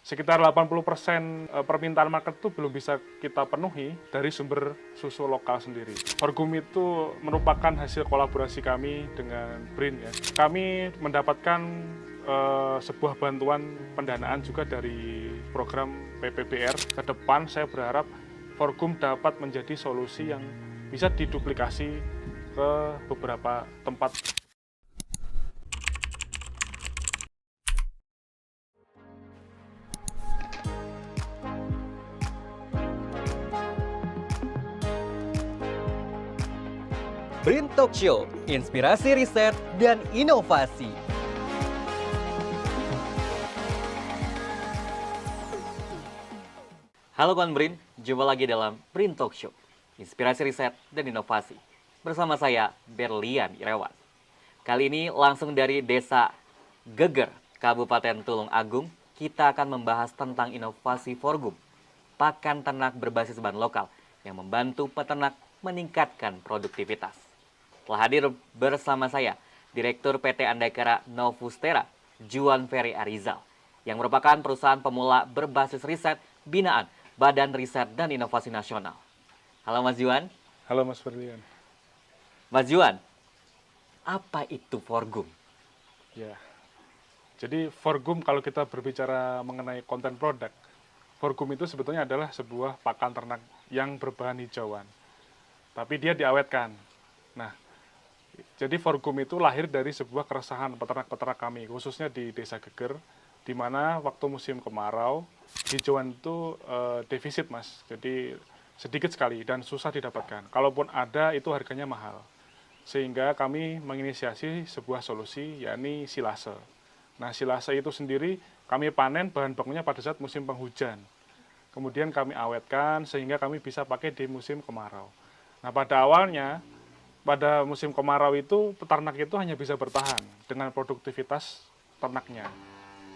Sekitar 80% permintaan market itu belum bisa kita penuhi dari sumber susu lokal sendiri. Sorghum itu merupakan hasil kolaborasi kami dengan BRIN ya. Kami mendapatkan sebuah bantuan pendanaan juga dari program PPBR. Ke depan saya berharap sorghum dapat menjadi solusi yang bisa diduplikasi ke beberapa tempat. BRIN Talk Show, inspirasi riset dan inovasi. Halo Kawan BRIN, jumpa lagi dalam BRIN Talk Show, inspirasi riset dan inovasi. Bersama saya, Berlian Irawan. Kali ini langsung dari Desa Geger, Kabupaten Tulung Agung, kita akan membahas tentang inovasi sorghum, pakan ternak berbasis bahan lokal yang membantu peternak meningkatkan produktivitas. Telah hadir bersama saya, Direktur PT Andakara Novustera, Juan Ferry Arizal, yang merupakan perusahaan pemula berbasis riset binaan Badan Riset dan Inovasi Nasional. Halo Mas Juan. Halo Mas Berlian. Mas Juan, apa itu sorghum? Ya, jadi sorghum kalau kita berbicara mengenai konten produk, sorghum itu sebetulnya adalah sebuah pakan ternak yang berbahan hijauan, tapi dia diawetkan. Nah, jadi sorghum itu lahir dari sebuah keresahan peternak-peternak kami, khususnya di Desa Geger, di mana waktu musim kemarau, hijauan itu defisit Mas, jadi sedikit sekali dan susah didapatkan. Kalaupun ada, itu harganya mahal. Sehingga kami menginisiasi sebuah solusi, yakni silase. Nah, silase itu sendiri kami panen bahan bakunya pada saat musim penghujan. Kemudian kami awetkan sehingga kami bisa pakai di musim kemarau. Nah, pada awalnya, pada musim kemarau itu peternak itu hanya bisa bertahan dengan produktivitas ternaknya.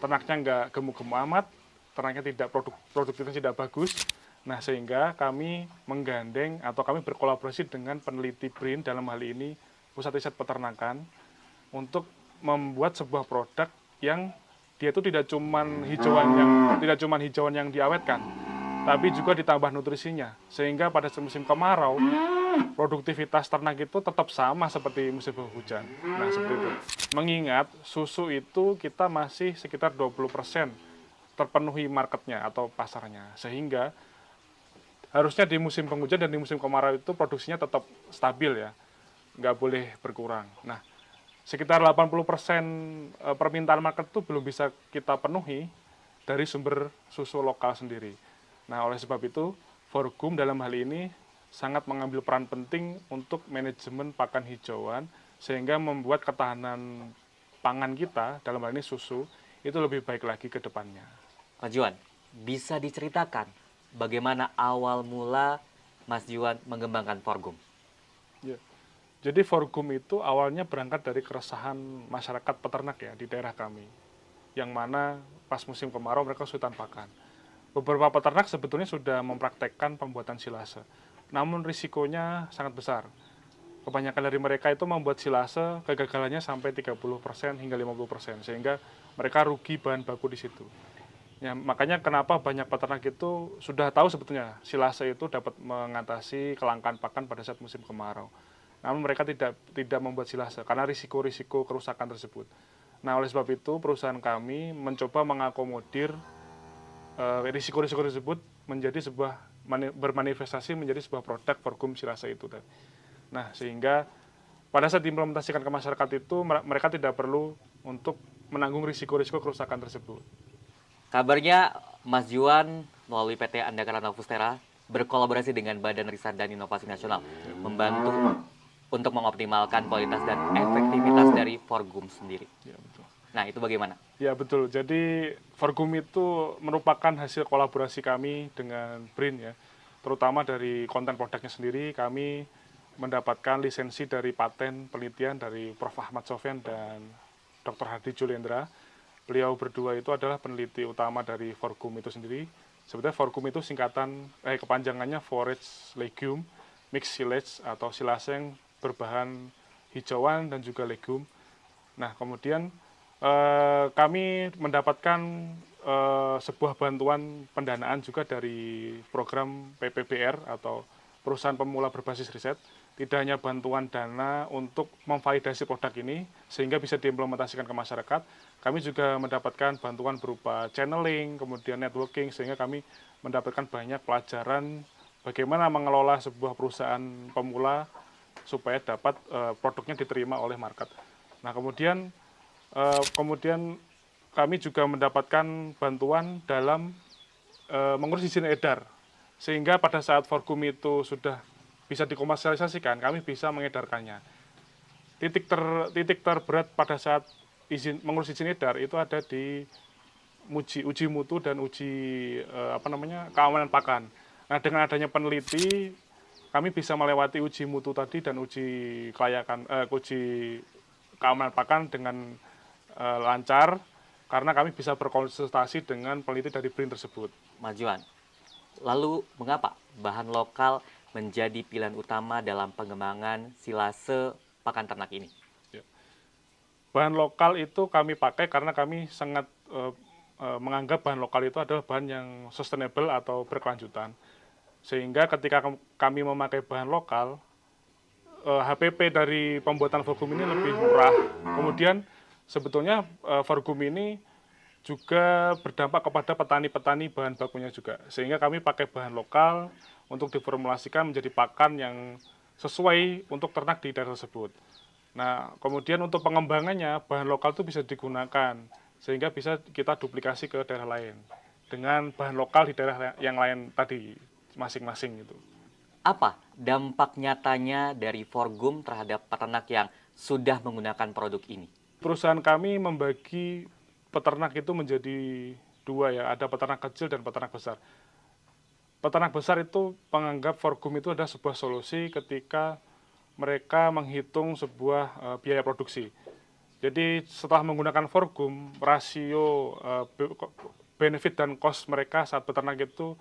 Ternaknya nggak gemuk-gemuk amat, ternaknya tidak produktivitas tidak bagus. Nah, sehingga kami menggandeng atau kami berkolaborasi dengan peneliti BRIN, dalam hal ini Pusat Riset Peternakan, untuk membuat sebuah produk yang dia itu tidak cuma hijauan yang diawetkan, tapi juga ditambah nutrisinya. Sehingga pada musim kemarau, produktivitas ternak itu tetap sama seperti musim penghujan. Nah, seperti itu. Mengingat susu itu kita masih sekitar 20% terpenuhi marketnya atau pasarnya. Sehingga harusnya di musim penghujan dan di musim kemarau itu produksinya tetap stabil ya. Nggak boleh berkurang. Nah, sekitar 80% permintaan market itu belum bisa kita penuhi dari sumber susu lokal sendiri. Nah, oleh sebab itu, sorghum dalam hal ini sangat mengambil peran penting untuk manajemen pakan hijauan, sehingga membuat ketahanan pangan kita, dalam hal ini susu, itu lebih baik lagi ke depannya. Mas Juan, bisa diceritakan bagaimana awal mula Mas Juan mengembangkan sorghum? Ya. Jadi sorghum itu awalnya berangkat dari keresahan masyarakat peternak ya di daerah kami, yang mana pas musim kemarau mereka kesulitan pakan. Beberapa peternak sebetulnya sudah mempraktekkan pembuatan silase, namun risikonya sangat besar. Kebanyakan dari mereka itu membuat silase, kegagalannya sampai 30% hingga 50%, sehingga mereka rugi bahan baku di situ. Ya, makanya kenapa banyak peternak itu sudah tahu sebetulnya silase itu dapat mengatasi kelangkaan pakan pada saat musim kemarau. Namun mereka tidak membuat silase karena risiko-risiko kerusakan tersebut. Nah, oleh sebab itu perusahaan kami mencoba mengakomodir risiko-risiko tersebut menjadi bermanifestasi menjadi sebuah produk sorghum silase itu. Nah, sehingga pada saat diimplementasikan ke masyarakat itu mereka tidak perlu untuk menanggung risiko-risiko kerusakan tersebut. Kabarnya Mas Juan melalui PT Andakara Novustera berkolaborasi dengan Badan Riset dan Inovasi Nasional membantu untuk mengoptimalkan kualitas dan efektivitas dari sorghum sendiri. Ya, betul. Nah, itu bagaimana? Ya, betul. Jadi sorghum itu merupakan hasil kolaborasi kami dengan BRIN ya. Terutama dari konten produknya sendiri, kami mendapatkan lisensi dari paten penelitian dari Prof. Ahmad Sofyan dan Dr. Hadi Julendra. Beliau berdua itu adalah peneliti utama dari sorghum itu sendiri. Sebetulnya sorghum itu kepanjangannya forage legume mixed silage atau silase yang berbahan hijauan dan juga legum. Nah, kemudian kami mendapatkan sebuah bantuan pendanaan juga dari program PPBR atau perusahaan pemula berbasis riset. Tidak hanya bantuan dana untuk memvalidasi produk ini sehingga bisa diimplementasikan ke masyarakat, kami juga mendapatkan bantuan berupa channeling, kemudian networking, sehingga kami mendapatkan banyak pelajaran bagaimana mengelola sebuah perusahaan pemula supaya dapat produknya diterima oleh market. Nah, kemudian kami juga mendapatkan bantuan dalam mengurus izin edar, sehingga pada saat Forgum itu sudah bisa dikomersialisasikan, kami bisa mengedarkannya. Titik terberat pada saat mengurus izin edar itu ada di uji mutu dan uji keamanan pakan. Nah, dengan adanya peneliti, kami bisa melewati uji mutu tadi dan uji keamanan pakan dengan lancar karena kami bisa berkonsultasi dengan peneliti dari BRIN tersebut. Mas Juan, lalu mengapa bahan lokal menjadi pilihan utama dalam pengembangan silase pakan ternak ini? Bahan lokal itu kami pakai karena kami sangat menganggap bahan lokal itu adalah bahan yang sustainable atau berkelanjutan. Sehingga ketika kami memakai bahan lokal, HPP dari pembuatan Forgum ini lebih murah. Kemudian sebetulnya Forgum ini juga berdampak kepada petani-petani bahan bakunya juga. Sehingga kami pakai bahan lokal untuk diformulasikan menjadi pakan yang sesuai untuk ternak di daerah tersebut. Nah, kemudian untuk pengembangannya, bahan lokal itu bisa digunakan, sehingga bisa kita duplikasi ke daerah lain. Dengan bahan lokal di daerah yang lain tadi, masing-masing gitu. Apa dampak nyatanya dari Forgum terhadap peternak yang sudah menggunakan produk ini? Perusahaan kami membagi peternak itu menjadi dua ya, ada peternak kecil dan peternak besar. Peternak besar itu menganggap Forgum itu adalah sebuah solusi ketika mereka menghitung sebuah biaya produksi. Jadi setelah menggunakan Forgum, rasio benefit dan cost mereka saat beternak itu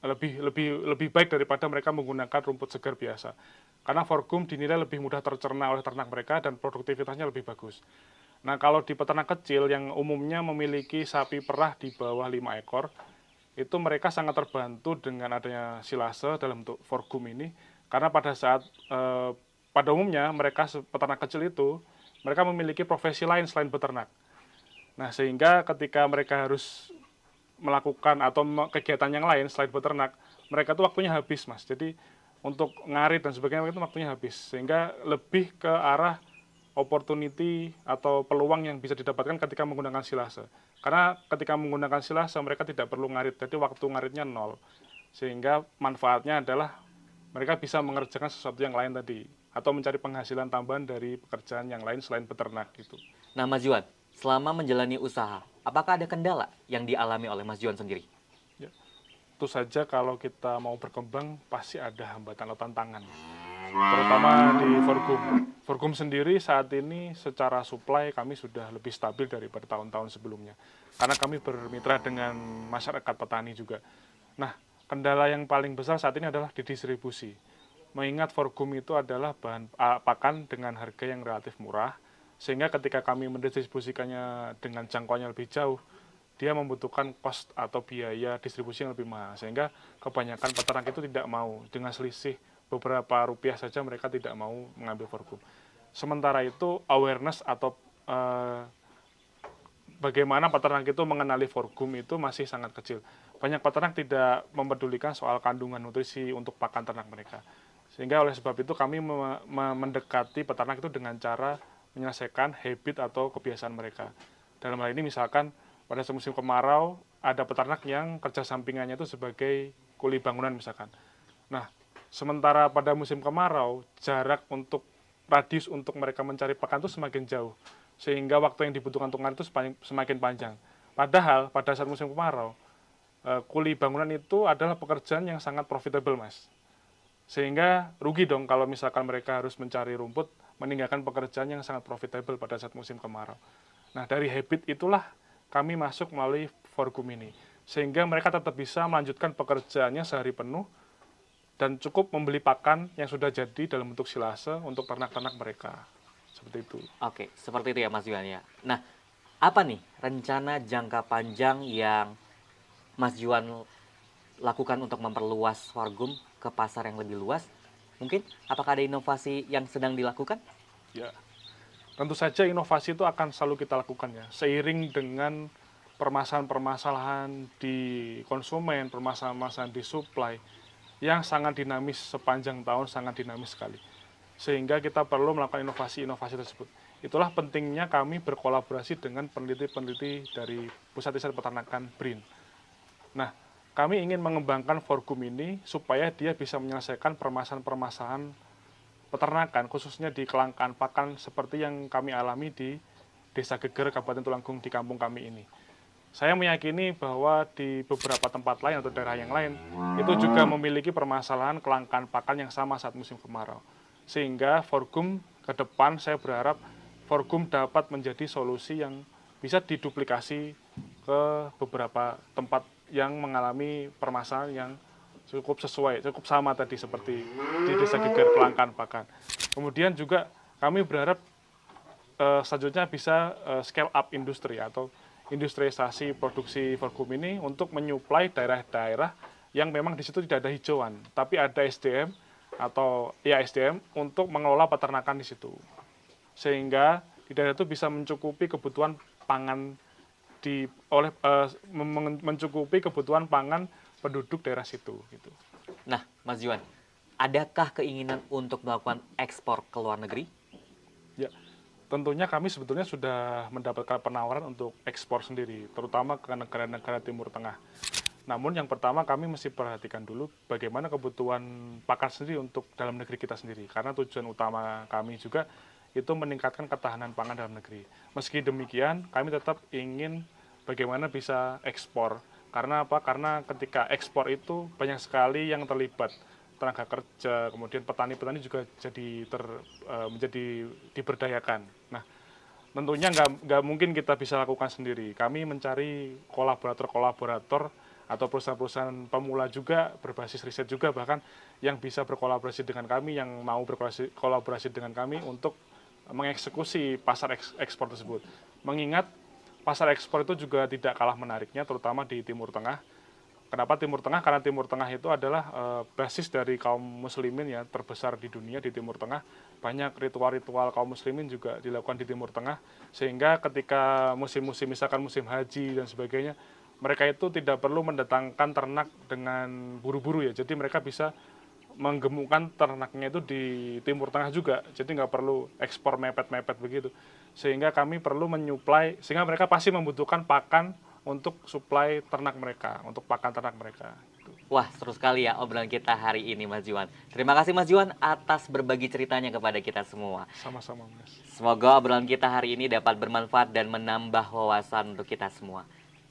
lebih baik daripada mereka menggunakan rumput segar biasa. Karena Forgum dinilai lebih mudah tercerna oleh ternak mereka dan produktivitasnya lebih bagus. Nah, kalau di peternak kecil yang umumnya memiliki sapi perah di bawah 5 ekor, itu mereka sangat terbantu dengan adanya silase dalam bentuk Forgum ini, karena pada umumnya mereka peternak kecil itu mereka memiliki profesi lain selain beternak. Nah, sehingga ketika mereka harus melakukan atau kegiatan yang lain selain beternak, mereka tuh waktunya habis, Mas. Jadi untuk ngarit dan sebagainya itu waktunya habis, sehingga lebih ke arah opportunity atau peluang yang bisa didapatkan ketika menggunakan silase. Karena ketika menggunakan silase mereka tidak perlu ngarit, jadi waktu ngaritnya nol. Sehingga manfaatnya adalah mereka bisa mengerjakan sesuatu yang lain tadi atau mencari penghasilan tambahan dari pekerjaan yang lain selain beternak gitu. Nah, Mas Juan, selama menjalani usaha, apakah ada kendala yang dialami oleh Mas Juan sendiri? Ya, tentu saja kalau kita mau berkembang pasti ada hambatan atau tantangan. Terutama di Forgum. Forgum sendiri saat ini secara supply kami sudah lebih stabil daripada tahun-tahun sebelumnya. Karena kami bermitra dengan masyarakat petani juga. Nah, kendala yang paling besar saat ini adalah di distribusi. Mengingat Forgum itu adalah bahan pakan dengan harga yang relatif murah, sehingga ketika kami mendistribusikannya dengan jangkauannya lebih jauh, dia membutuhkan cost atau biaya distribusi yang lebih mahal. Sehingga kebanyakan peternak itu tidak mau, dengan selisih beberapa rupiah saja mereka tidak mau mengambil Forgum. Sementara itu awareness atau bagaimana peternak itu mengenali Forgum itu masih sangat kecil. Banyak peternak tidak mempedulikan soal kandungan nutrisi untuk pakan ternak mereka. Sehingga oleh sebab itu kami mendekati peternak itu dengan cara menyelesaikan habit atau kebiasaan mereka. Dalam hal ini misalkan pada musim kemarau ada peternak yang kerja sampingannya itu sebagai kuli bangunan misalkan. Nah, sementara pada musim kemarau jarak untuk radius untuk mereka mencari pakan itu semakin jauh, sehingga waktu yang dibutuhkan untuk ngarit itu semakin panjang. Padahal pada saat musim kemarau kuli bangunan itu adalah pekerjaan yang sangat profitable, Mas. Sehingga rugi dong kalau misalkan mereka harus mencari rumput meninggalkan pekerjaan yang sangat profitable pada saat musim kemarau. Nah, dari habit itulah kami masuk melalui Forgum ini, sehingga mereka tetap bisa melanjutkan pekerjaannya sehari penuh dan cukup membeli pakan yang sudah jadi dalam bentuk silase untuk ternak-ternak mereka. Seperti itu. Oke, seperti itu ya Mas Juan ya. Nah, Apa nih rencana jangka panjang yang Mas Juan lakukan untuk memperluas sorghum ke pasar yang lebih luas? Mungkin apakah ada inovasi yang sedang dilakukan? Ya, tentu saja inovasi itu akan selalu kita lakukan ya, seiring dengan permasalahan-permasalahan di konsumen, permasalahan-permasalahan di supply yang sangat dinamis sepanjang tahun, sangat dinamis sekali. Sehingga kita perlu melakukan inovasi-inovasi tersebut. Itulah pentingnya kami berkolaborasi dengan peneliti-peneliti dari Pusat Riset Peternakan BRIN. Nah, kami ingin mengembangkan sorghum ini supaya dia bisa menyelesaikan permasalahan-permasalahan peternakan, khususnya di kelangkaan pakan seperti yang kami alami di Desa Geger, Kabupaten Tulungagung di kampung kami ini. Saya meyakini bahwa di beberapa tempat lain atau daerah yang lain itu juga memiliki permasalahan kelangkaan pakan yang sama saat musim kemarau. Sehingga sorghum ke depan saya berharap sorghum dapat menjadi solusi yang bisa diduplikasi ke beberapa tempat yang mengalami permasalahan yang cukup sesuai, cukup sama tadi seperti di Desa Geger kelangkaan pakan. Kemudian juga kami berharap selanjutnya bisa scale up industri atau industrialisasi produksi sorghum ini untuk menyuplai daerah-daerah yang memang di situ tidak ada hijauan, tapi ada SDM atau ya SDM untuk mengelola peternakan di situ. Sehingga di daerah itu bisa mencukupi kebutuhan pangan mencukupi kebutuhan pangan penduduk daerah situ gitu. Nah, Mas Juan, adakah keinginan untuk melakukan ekspor ke luar negeri? Ya, tentunya kami sebetulnya sudah mendapatkan penawaran untuk ekspor sendiri, terutama ke negara-negara Timur Tengah. Namun yang pertama kami mesti perhatikan dulu bagaimana kebutuhan pakan sendiri untuk dalam negeri kita sendiri. Karena tujuan utama kami juga itu meningkatkan ketahanan pangan dalam negeri. Meski demikian, kami tetap ingin bagaimana bisa ekspor. Karena apa? Karena ketika ekspor itu banyak sekali yang terlibat. Tenaga kerja, kemudian petani-petani juga menjadi diberdayakan. Nah, tentunya nggak mungkin kita bisa lakukan sendiri. Kami mencari kolaborator-kolaborator atau perusahaan-perusahaan pemula juga, berbasis riset juga bahkan, yang bisa berkolaborasi dengan kami, yang mau berkolaborasi dengan kami untuk mengeksekusi pasar ekspor tersebut. Mengingat pasar ekspor itu juga tidak kalah menariknya, terutama di Timur Tengah. Kenapa Timur Tengah? Karena Timur Tengah itu adalah basis dari kaum muslimin ya, terbesar di dunia di Timur Tengah. Banyak ritual-ritual kaum muslimin juga dilakukan di Timur Tengah. Sehingga ketika musim-musim, misalkan musim haji dan sebagainya, mereka itu tidak perlu mendatangkan ternak dengan buru-buru ya. Jadi mereka bisa menggemukkan ternaknya itu di Timur Tengah juga, jadi nggak perlu ekspor mepet-mepet begitu. Sehingga kami perlu menyuplai, sehingga mereka pasti membutuhkan pakan untuk suplai ternak mereka, untuk pakan ternak mereka. Wah, seru sekali ya obrolan kita hari ini, Mas Juan. Terima kasih Mas Juan atas berbagi ceritanya kepada kita semua. Sama-sama, Mas. Semoga obrolan kita hari ini dapat bermanfaat dan menambah wawasan untuk kita semua.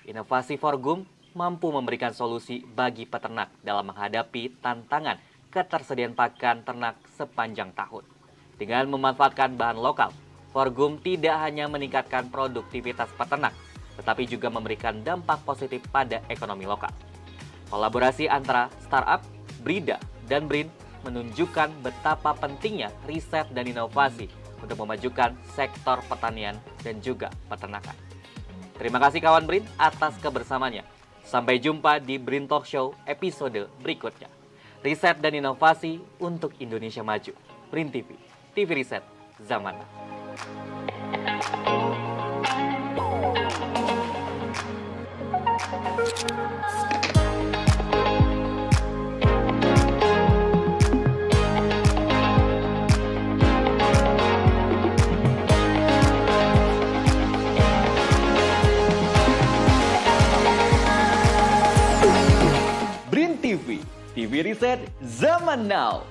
Inovasi sorghum mampu memberikan solusi bagi peternak dalam menghadapi tantangan ketersediaan pakan ternak sepanjang tahun. Dengan memanfaatkan bahan lokal, sorghum tidak hanya meningkatkan produktivitas peternak, tetapi juga memberikan dampak positif pada ekonomi lokal. Kolaborasi antara startup, Brida, dan BRIN menunjukkan betapa pentingnya riset dan inovasi untuk memajukan sektor pertanian dan juga peternakan. Terima kasih kawan BRIN atas kebersamaannya. Sampai jumpa di BRIN Talk Show episode berikutnya. Riset dan inovasi untuk Indonesia maju. BRIN TV, TV Riset Zaman Now. BRIN TV, TV Riset Zaman Now.